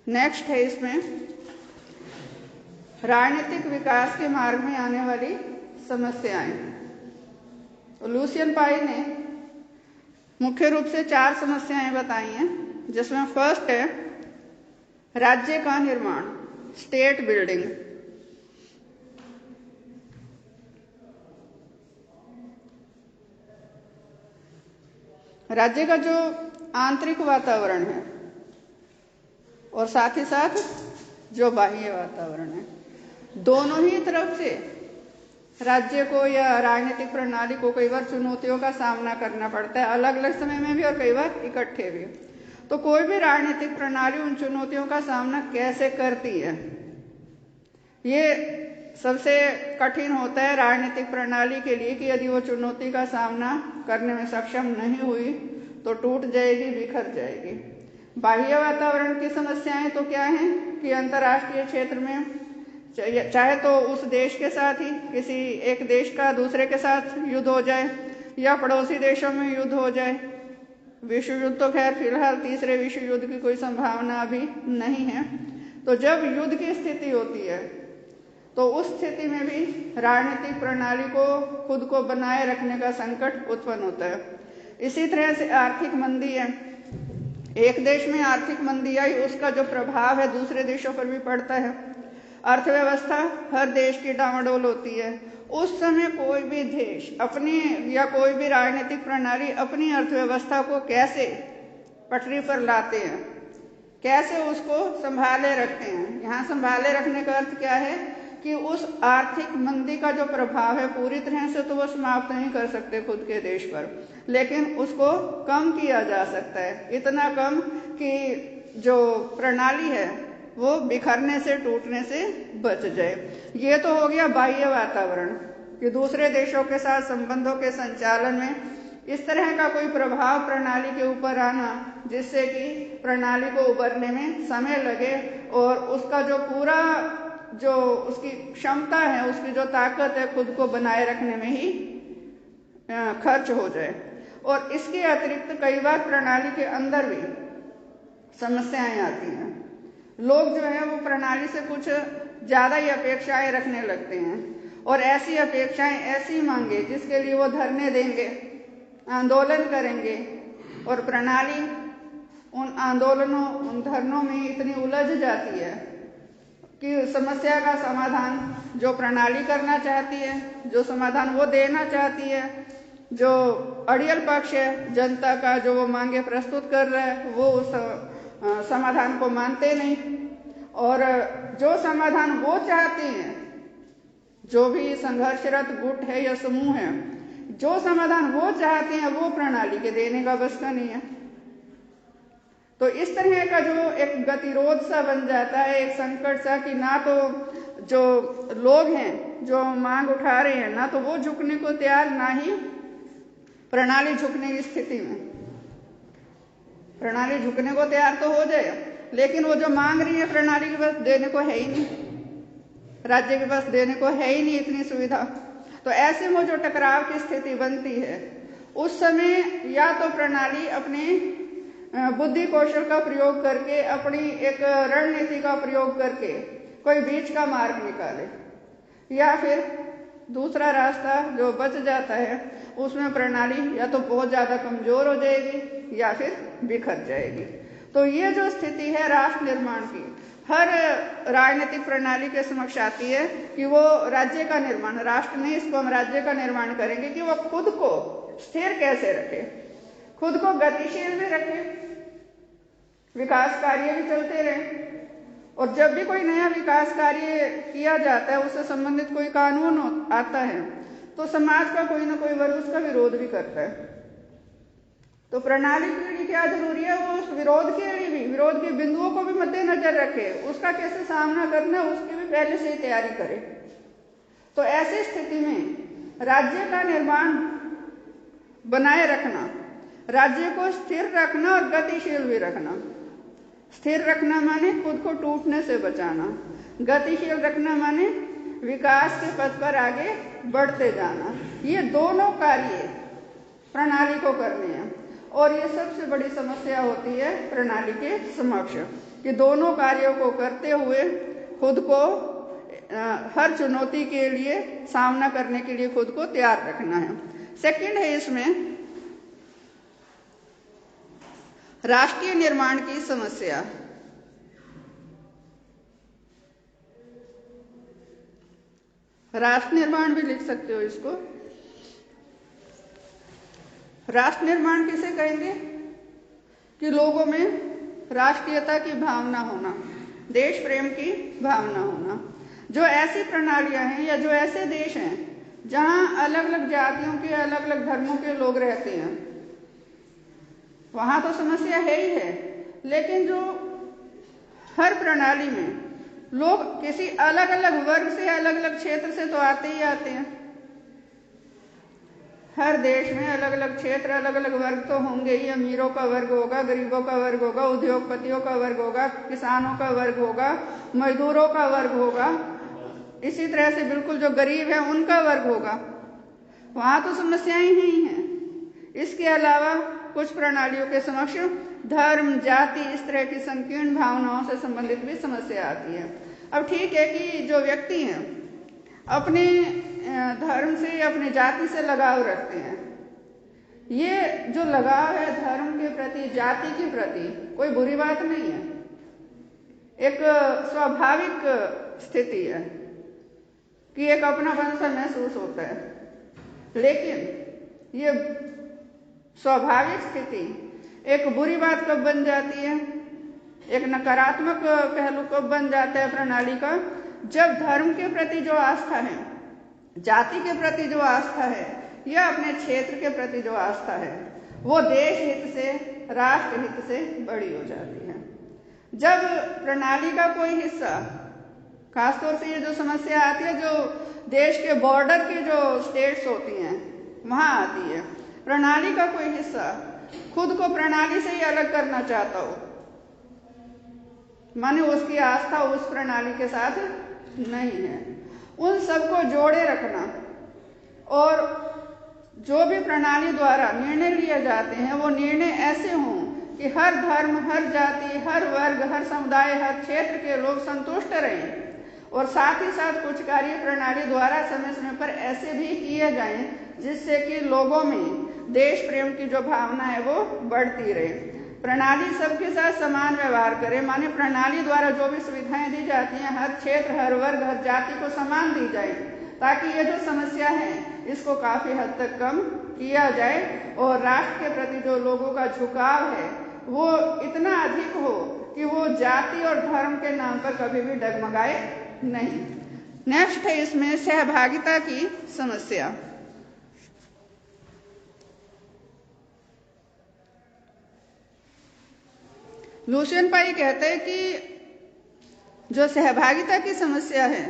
Next है इसमें राजनीतिक विकास के मार्ग में आने वाली समस्याएं। तो लुसियन पाई ने मुख्य रूप से 4 समस्याएं बताई हैं, जिसमें फर्स्ट है राज्य का निर्माण, स्टेट बिल्डिंग। राज्य का जो आंतरिक वातावरण है और साथ ही साथ जो बाह्य वातावरण है, दोनों ही तरफ से राज्य को या राजनीतिक प्रणाली को कई बार चुनौतियों का सामना करना पड़ता है, अलग अलग समय में भी और कई बार इकट्ठे भी। तो कोई भी राजनीतिक प्रणाली उन चुनौतियों का सामना कैसे करती है, ये सबसे कठिन होता है राजनीतिक प्रणाली के लिए कि यदि वो चुनौती का सामना करने में सक्षम नहीं हुई तो टूट जाएगी, बिखर जाएगी। बाह्य वातावरण की समस्याएं तो क्या हैं कि अंतर्राष्ट्रीय क्षेत्र में चाहे तो उस देश के साथ ही किसी एक देश का दूसरे के साथ युद्ध हो जाए या पड़ोसी देशों में युद्ध हो जाए। विश्व युद्ध तो खैर फिलहाल तीसरे विश्व युद्ध की कोई संभावना अभी नहीं है। तो जब युद्ध की स्थिति होती है तो उस स्थिति में भी राजनीतिक प्रणाली को खुद को बनाए रखने का संकट उत्पन्न होता है। इसी तरह से आर्थिक मंदी है, एक देश में आर्थिक मंदी आई, उसका जो प्रभाव है दूसरे देशों पर भी पड़ता है। अर्थव्यवस्था हर देश की डामाडोल होती है। उस समय कोई भी देश अपनी या कोई भी राजनीतिक प्रणाली अपनी अर्थव्यवस्था को कैसे पटरी पर लाते हैं, कैसे उसको संभाले रखते हैं। यहाँ संभाले रखने का अर्थ क्या है कि उस आर्थिक मंदी का जो प्रभाव है पूरी तरह से तो वो समाप्त नहीं कर सकते खुद के देश पर, लेकिन उसको कम किया जा सकता है, इतना कम कि जो प्रणाली है वो बिखरने से, टूटने से बच जाए। ये तो हो गया बाह्य वातावरण कि दूसरे देशों के साथ संबंधों के संचालन में इस तरह का कोई प्रभाव प्रणाली के ऊपर आना जिससे कि प्रणाली को उभरने में समय लगे और उसका जो पूरा जो उसकी क्षमता है, उसकी जो ताकत है खुद को बनाए रखने में ही खर्च हो जाए। और इसके अतिरिक्त कई बार प्रणाली के अंदर भी समस्याएं आती हैं। लोग जो है वो प्रणाली से कुछ ज्यादा ही अपेक्षाएं रखने लगते हैं और ऐसी अपेक्षाएं, ऐसी मांगे जिसके लिए वो धरने देंगे, आंदोलन करेंगे और प्रणाली उन आंदोलनों, उन धरनों में इतनी उलझ जाती है कि समस्या का समाधान जो प्रणाली करना चाहती है, जो समाधान वो देना चाहती है, जो अड़ियल पक्ष है जनता का, जो वो मांगे प्रस्तुत कर रहा है, वो उस समाधान को मानते नहीं। और जो समाधान वो चाहते हैं, जो भी संघर्षरत गुट है या समूह है, जो समाधान वो चाहते हैं वो प्रणाली के देने का बस का नहीं है। तो इस तरह का जो एक गतिरोध सा बन जाता है, एक संकट सा कि ना तो जो लोग हैं जो मांग उठा रहे हैं, ना तो वो झुकने को तैयार, ना ही प्रणाली झुकने की स्थिति में। प्रणाली झुकने को तैयार तो हो जाए, लेकिन वो जो मांग रही है प्रणाली के पास देने को है ही नहीं, राज्य के पास देने को है ही नहीं इतनी सुविधा। तो ऐसे में जो टकराव की स्थिति बनती है उस समय या तो प्रणाली अपने बुद्धि कौशल का प्रयोग करके, अपनी एक रणनीति का प्रयोग करके कोई बीच का मार्ग निकाले, या फिर दूसरा रास्ता जो बच जाता है उसमें प्रणाली या तो बहुत ज्यादा कमजोर हो जाएगी या फिर बिखर जाएगी। तो ये जो स्थिति है राष्ट्र निर्माण की, हर राजनीतिक प्रणाली के समक्ष आती है कि वो राज्य का निर्माण, राष्ट्र नहीं इसको हम राज्य का निर्माण करेंगे, कि वो खुद को स्थिर कैसे रखे, खुद को गतिशील भी रखे, विकास कार्य भी चलते रहे। और जब भी कोई नया विकास कार्य किया जाता है, उससे संबंधित कोई कानून आता है, तो समाज का कोई ना कोई वर्ग उसका विरोध भी करता है। तो प्रणाली के लिए क्या जरूरी है, वो उस विरोध के लिए भी, विरोध के बिंदुओं को भी मद्देनजर रखे, उसका कैसे सामना करना है उसकी भी पहले से ही तैयारी करे। तो ऐसी स्थिति में राज्य का निर्माण बनाए रखना, राज्य को स्थिर रखना और गतिशील भी रखना। स्थिर रखना माने खुद को टूटने से बचाना, गतिशील रखना माने विकास के पथ पर आगे बढ़ते जाना। ये दोनों कार्य प्रणाली को करने हैं और ये सबसे बड़ी समस्या होती है प्रणाली के समक्ष कि दोनों कार्यों को करते हुए खुद को हर चुनौती के लिए सामना करने के लिए खुद को तैयार रखना है। सेकंड है इसमें राष्ट्रीय निर्माण की समस्या। राष्ट्र निर्माण भी लिख सकते हो इसको। राष्ट्र निर्माण किसे कहेंगे कि लोगों में राष्ट्रीयता की भावना होना, देश प्रेम की भावना होना। जो ऐसी प्रणालियां हैं या जो ऐसे देश हैं जहां अलग अलग जातियों के, अलग अलग धर्मों के लोग रहते हैं, वहां तो समस्या है ही है, लेकिन जो हर प्रणाली में लोग किसी अलग अलग वर्ग से, अलग अलग क्षेत्र से तो आते ही आते हैं। हर देश में अलग अलग क्षेत्र, अलग अलग वर्ग तो होंगे ही। अमीरों का वर्ग होगा, गरीबों का वर्ग होगा, उद्योगपतियों का वर्ग होगा, किसानों का वर्ग होगा, मजदूरों का वर्ग होगा, इसी तरह से बिल्कुल जो गरीब है उनका वर्ग होगा। वहां तो समस्याएं ही हैं। इसके अलावा कुछ प्रणालियों के समक्ष धर्म, जाति, इस तरह की संकीर्ण भावनाओं से संबंधित भी समस्या आती है। अब ठीक है कि जो व्यक्ति हैं अपने धर्म से, अपनी जाति से लगाव रखते हैं। ये जो लगाव है धर्म के प्रति, जाति के प्रति, कोई बुरी बात नहीं है, एक स्वाभाविक स्थिति है कि एक अपनापन सा महसूस होता है। लेकिन ये स्वाभाविक स्थिति एक बुरी बात कब बन जाती है, एक नकारात्मक पहलू कब बन जाता है प्रणाली का, जब धर्म के प्रति जो आस्था है, जाति के प्रति जो आस्था है, या अपने क्षेत्र के प्रति जो आस्था है, वो देश हित से, राष्ट्र हित से बड़ी हो जाती है। जब प्रणाली का कोई हिस्सा, खासतौर से ये जो समस्या आती है जो देश के बॉर्डर की जो स्टेट्स होती हैं वहां आती है, प्रणाली का कोई हिस्सा खुद को प्रणाली से ही अलग करना चाहता हो, माने उसकी आस्था उस प्रणाली के साथ नहीं है, उन सबको जोड़े रखना और जो भी प्रणाली द्वारा निर्णय लिए जाते हैं वो निर्णय ऐसे हों कि हर धर्म, हर जाति, हर वर्ग, हर समुदाय, हर क्षेत्र के लोग संतुष्ट रहें। और साथ ही साथ कुछ कार्य प्रणाली द्वारा समय समय पर ऐसे भी किए जाएं जिससे कि लोगों में देश प्रेम की जो भावना है वो बढ़ती रहे। प्रणाली सबके साथ समान व्यवहार करे, माने प्रणाली द्वारा जो भी सुविधाएं दी जाती हैं हर क्षेत्र, हर वर्ग, हर जाति को समान दी जाए, ताकि ये जो समस्या है इसको काफी हद तक कम किया जाए और राष्ट्र के प्रति जो लोगों का झुकाव है वो इतना अधिक हो कि वो जाति और धर्म के नाम पर कभी भी डगमगाए नहीं। नेक्स्ट है इसमें सहभागिता की समस्या। लुसियन पाई कहते हैं कि जो सहभागिता की समस्या है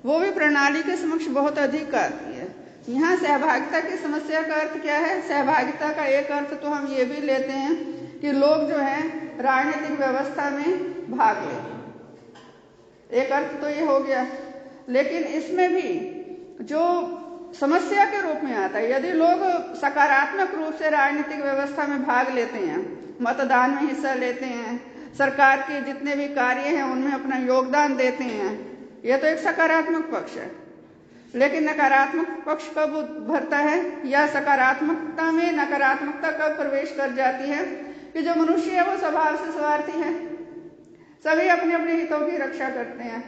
वो भी प्रणाली के समक्ष बहुत अधिक आती है। यहाँ सहभागिता की समस्या का अर्थ क्या है? सहभागिता का एक अर्थ तो हम ये भी लेते हैं कि लोग जो है राजनीतिक व्यवस्था में भाग लें, एक अर्थ तो ये हो गया। लेकिन इसमें भी जो समस्या के रूप में आता है, यदि लोग सकारात्मक रूप से राजनीतिक व्यवस्था में भाग लेते हैं, मतदान में हिस्सा लेते हैं, सरकार के जितने भी कार्य हैं उनमें अपना योगदान देते हैं, यह तो एक सकारात्मक पक्ष है। लेकिन नकारात्मक पक्ष कब उभरता है या सकारात्मकता में नकारात्मकता कब प्रवेश कर जाती है कि जो मनुष्य है वो स्वभाव से स्वार्थी है, सभी अपने अपने हितों की रक्षा करते हैं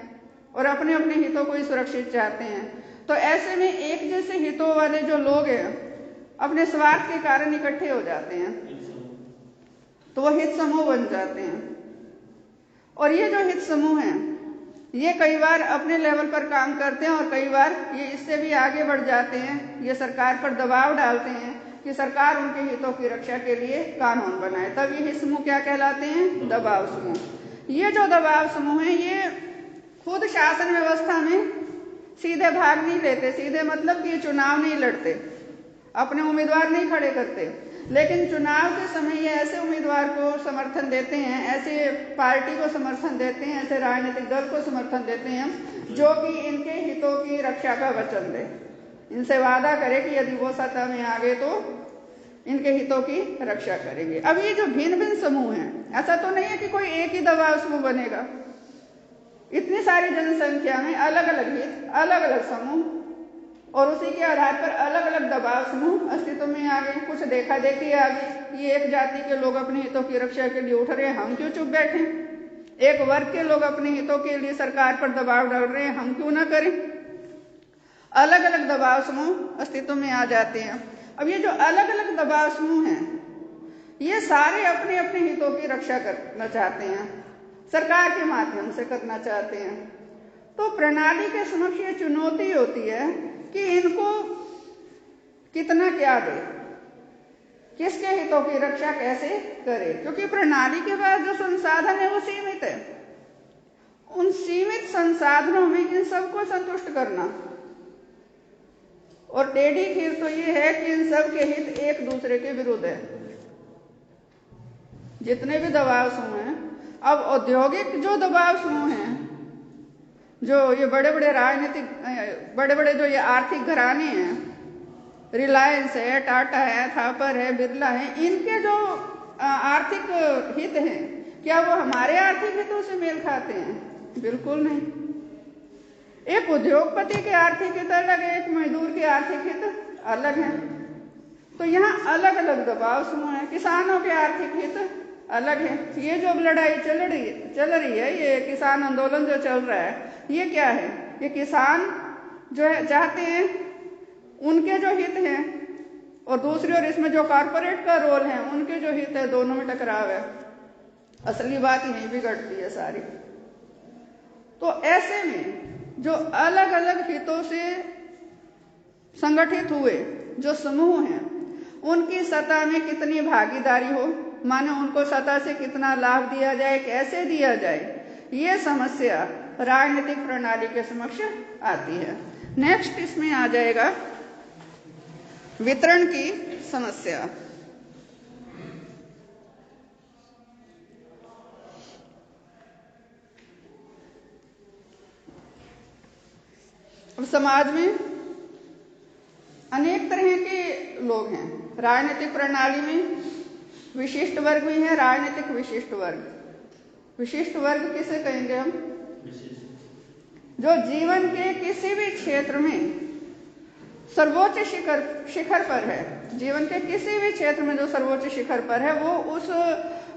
और अपने अपने हितों को ही सुरक्षित चाहते हैं। तो ऐसे में एक जैसे हितों वाले जो लोग हैं अपने स्वार्थ के कारण इकट्ठे हो जाते हैं, तो वो हित समूह बन जाते हैं। और ये जो हित समूह हैं ये कई बार अपने लेवल पर काम करते हैं और कई बार ये इससे भी आगे बढ़ जाते हैं। ये सरकार पर दबाव डालते हैं कि सरकार उनके हितों की रक्षा के लिए कानून बनाए, तब ये हित समूह क्या कहलाते हैं? दबाव समूह। ये जो दबाव समूह है ये खुद शासन व्यवस्था में सीधे भाग नहीं लेते, सीधे मतलब कि ये चुनाव नहीं लड़ते, अपने उम्मीदवार नहीं खड़े करते, लेकिन चुनाव के समय ये ऐसे उम्मीदवार को समर्थन देते हैं, ऐसे पार्टी को समर्थन देते हैं, ऐसे राजनीतिक दल को समर्थन देते हैं जो कि इनके हितों की रक्षा का वचन दे, इनसे वादा करे कि यदि वो सत्ता में आ गए तो इनके हितों की रक्षा करेंगे। अब ये जो भिन्न भिन्न समूह हैं, ऐसा तो नहीं है कि कोई एक ही दबाव समूह बनेगा। इतनी सारी जनसंख्या में अलग अलग हित, अलग अलग समूह और उसी के आधार पर अलग अलग दबाव समूह अस्तित्व में आ गए। कुछ देखा देखी आ गई कि एक जाति के लोग अपने हितों की रक्षा के लिए उठ रहे हैं, हम क्यों चुप बैठे? एक वर्ग के लोग अपने हितों के लिए सरकार पर दबाव डाल रहे हैं, हम क्यों ना करें? अलग अलग दबाव समूह अस्तित्व में आ जाते हैं। अब ये जो अलग अलग दबाव समूह हैं, ये सारे अपने अपने हितों की रक्षा करना चाहते हैं, सरकार के माध्यम से करना चाहते हैं। तो प्रणाली के समक्ष ये चुनौती होती है कि इनको कितना क्या दे, किसके हितों की रक्षा कैसे करे, क्योंकि प्रणाली के पास जो संसाधन है वो सीमित है। उन सीमित संसाधनों में इन सबको संतुष्ट करना, और टेढ़ी खीर तो ये है कि इन सब के हित एक दूसरे के विरुद्ध है। जितने भी दबाव समूह हैं, अब औद्योगिक जो दबाव समूह हैं, जो ये बड़े बड़े राजनीतिक बड़े बड़े जो ये आर्थिक घराने हैं, रिलायंस है, टाटा है, थापर है, बिरला है, इनके जो आर्थिक हित हैं, क्या वो हमारे आर्थिक हितों से मेल खाते हैं? बिल्कुल नहीं। एक उद्योगपति के आर्थिक हित अलग है, एक मजदूर के आर्थिक हित अलग है। तो यहाँ अलग अलग दबाव समूह है। किसानों के आर्थिक हित अलग है। ये जो लड़ाई चल रही है, ये किसान आंदोलन जो चल रहा है, ये क्या है? ये किसान जो है चाहते हैं उनके जो हित हैं, और दूसरी ओर इसमें जो कॉर्पोरेट का रोल है, उनके जो हित है, दोनों में टकराव है। असली बात यही बिगड़ती है सारी। तो ऐसे में जो अलग अलग हितों से संगठित हुए जो समूह हैं, उनकी सतह में कितनी भागीदारी हो, माने उनको सतह से कितना लाभ दिया जाए, कैसे दिया जाए, ये समस्या राजनीतिक प्रणाली के समक्ष आती है। नेक्स्ट इसमें आ जाएगा वितरण की समस्या। अब समाज में अनेक तरह के लोग हैं। राजनीतिक प्रणाली में विशिष्ट वर्ग भी है, राजनीतिक विशिष्ट वर्ग। विशिष्ट वर्ग किसे कहेंगे हम? जो जीवन के किसी भी क्षेत्र में सर्वोच्च शिखर पर है, जीवन के किसी भी क्षेत्र में जो सर्वोच्च शिखर पर है, वो उस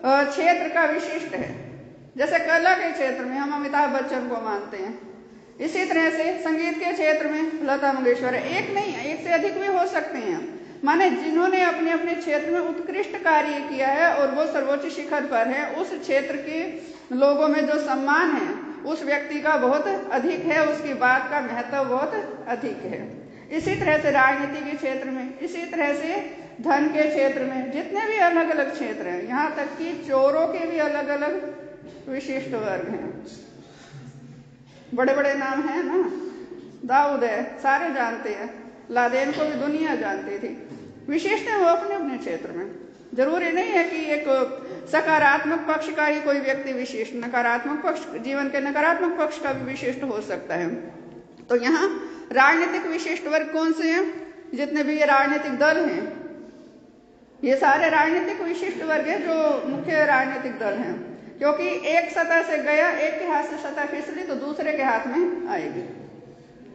क्षेत्र का विशिष्ट है। जैसे कला के क्षेत्र में हम अमिताभ बच्चन को मानते हैं, इसी तरह से संगीत के क्षेत्र में लता मंगेशकर है। एक नहीं, एक से अधिक भी हो सकते हैं, माने जिन्होंने अपने अपने क्षेत्र में उत्कृष्ट कार्य किया है और वो सर्वोच्च शिखर पर है, उस क्षेत्र के लोगों में जो सम्मान है उस व्यक्ति का बहुत अधिक है, उसकी बात का महत्व बहुत अधिक है। इसी तरह से राजनीति के क्षेत्र में, इसी तरह से धन के क्षेत्र में, जितने भी अलग अलग क्षेत्र हैं, यहाँ तक कि चोरों के भी अलग अलग विशिष्ट वर्ग हैं। बड़े बड़े नाम हैं ना, दाऊद है, सारे जानते हैं, लादेन को भी दुनिया जानती थी। विशिष्ट है वो अपने अपने क्षेत्र में। जरूरी नहीं है कि एक सकारात्मक पक्ष का ही कोई व्यक्ति विशिष्ट, नकारात्मक पक्ष, जीवन के नकारात्मक पक्ष का भी विशिष्ट हो सकता है। तो यहाँ राजनीतिक विशिष्ट वर्ग कौन से हैं? जितने भी ये राजनीतिक दल हैं, ये सारे राजनीतिक विशिष्ट वर्ग है जो मुख्य राजनीतिक दल हैं। क्योंकि एक सतह से गया, एक के हाथ से सतह फिसली तो दूसरे के हाथ में आएगी।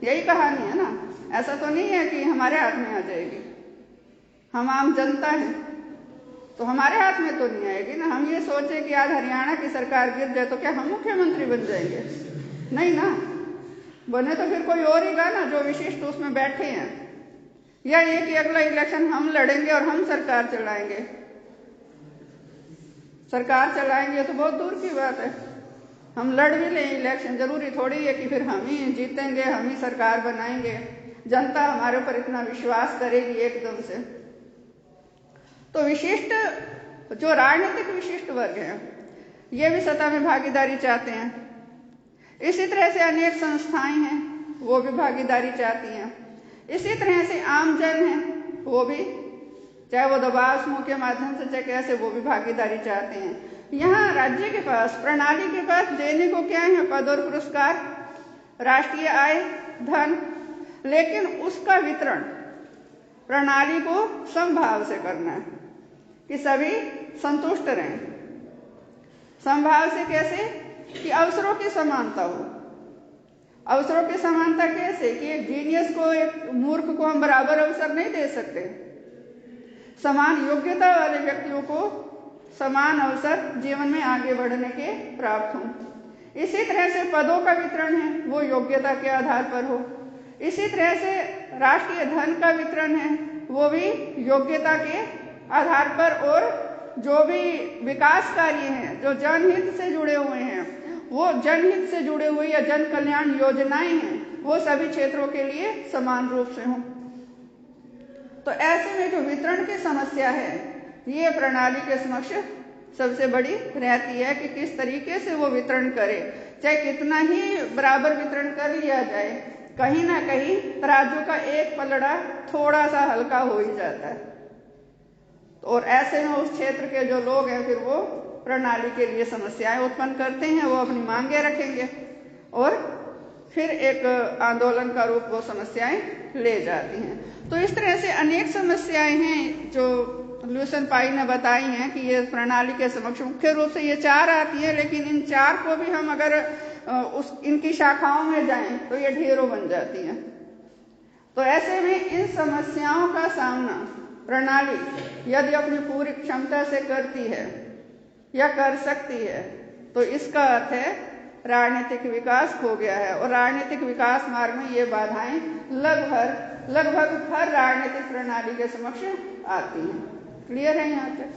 यही कहानी है ना। ऐसा तो नहीं है कि हमारे हाथ में आ जाएगी। हम आम जनता हैं तो हमारे हाथ में तो नहीं आएगी ना। हम ये सोचे कि आज हरियाणा की सरकार गिर जाए तो क्या हम मुख्यमंत्री बन जाएंगे? नहीं ना, बने तो फिर कोई और ही गा ना जो विशिष्ट उसमें बैठे हैं। या ये कि अगला इलेक्शन हम लड़ेंगे और हम सरकार चलाएंगे। सरकार चलाएंगे तो बहुत दूर की बात है। हम लड़ भी लें इलेक्शन, जरूरी थोड़ी है कि फिर हम ही जीतेंगे, हम ही सरकार बनाएंगे, जनता हमारे ऊपर इतना विश्वास करेगी एकदम से। तो विशिष्ट जो राजनीतिक विशिष्ट वर्ग है, ये भी सत्ता में भागीदारी चाहते हैं। इसी तरह से अनेक संस्थाएं हैं, वो भी भागीदारी चाहती हैं। इसी तरह से आम जन है, वो भी, चाहे वो दबाव समूह के माध्यम से चाहे कैसे, वो भी भागीदारी चाहते हैं। यहाँ राज्य के पास, प्रणाली के पास देने को क्या है? पद और पुरस्कार, राष्ट्रीय आय, धन, लेकिन उसका वितरण प्रणाली को समभाव से करना है कि सभी संतुष्ट रहें। समभाव से कैसे? कि अवसरों की समानता हो। अवसरों की समानता कैसे? कि एक जीनियस को एक मूर्ख को हम बराबर अवसर नहीं दे सकते। समान योग्यता वाले व्यक्तियों को समान अवसर जीवन में आगे बढ़ने के प्राप्त हों। इसी तरह से पदों का वितरण है, वो योग्यता के आधार पर हो। इसी तरह से राष्ट्रीय धन का वितरण है, वो भी योग्यता के आधार पर, और जो भी विकास कार्य हैं जो जनहित से जुड़े हुए हैं, वो जनहित से जुड़े हुए या जन कल्याण योजनाएं हैं, वो सभी क्षेत्रों के लिए समान रूप से हों। तो ऐसे में जो वितरण की समस्या है, ये प्रणाली के समक्ष सबसे बड़ी रहती है कि किस तरीके से वो वितरण करे। चाहे कितना ही बराबर वितरण कर लिया जाए, कहीं ना कहीं तराजू का एक पलड़ा थोड़ा सा हल्का हो ही जाता है। और ऐसे में उस क्षेत्र के जो लोग हैं फिर वो प्रणाली के लिए समस्याएं उत्पन्न करते हैं, वो अपनी मांगे रखेंगे और फिर एक आंदोलन का रूप वो समस्याएं ले जाती हैं। तो इस तरह से अनेक समस्याएं हैं जो ल्यूसन पाई ने बताई हैं कि ये प्रणाली के समक्ष मुख्य रूप से ये 4 आती है, लेकिन इन 4 को भी हम अगर इनकी शाखाओं में जाएं तो ये ढेरों बन जाती हैं। तो ऐसे में इन समस्याओं का सामना प्रणाली यदि अपनी पूरी क्षमता से करती है या कर सकती है, तो इसका अर्थ है राजनीतिक विकास हो गया है। और राजनीतिक विकास मार्ग में ये बाधाएं लगभग हर राजनीतिक प्रणाली के समक्ष आती हैं। क्लियर है यहाँ तक?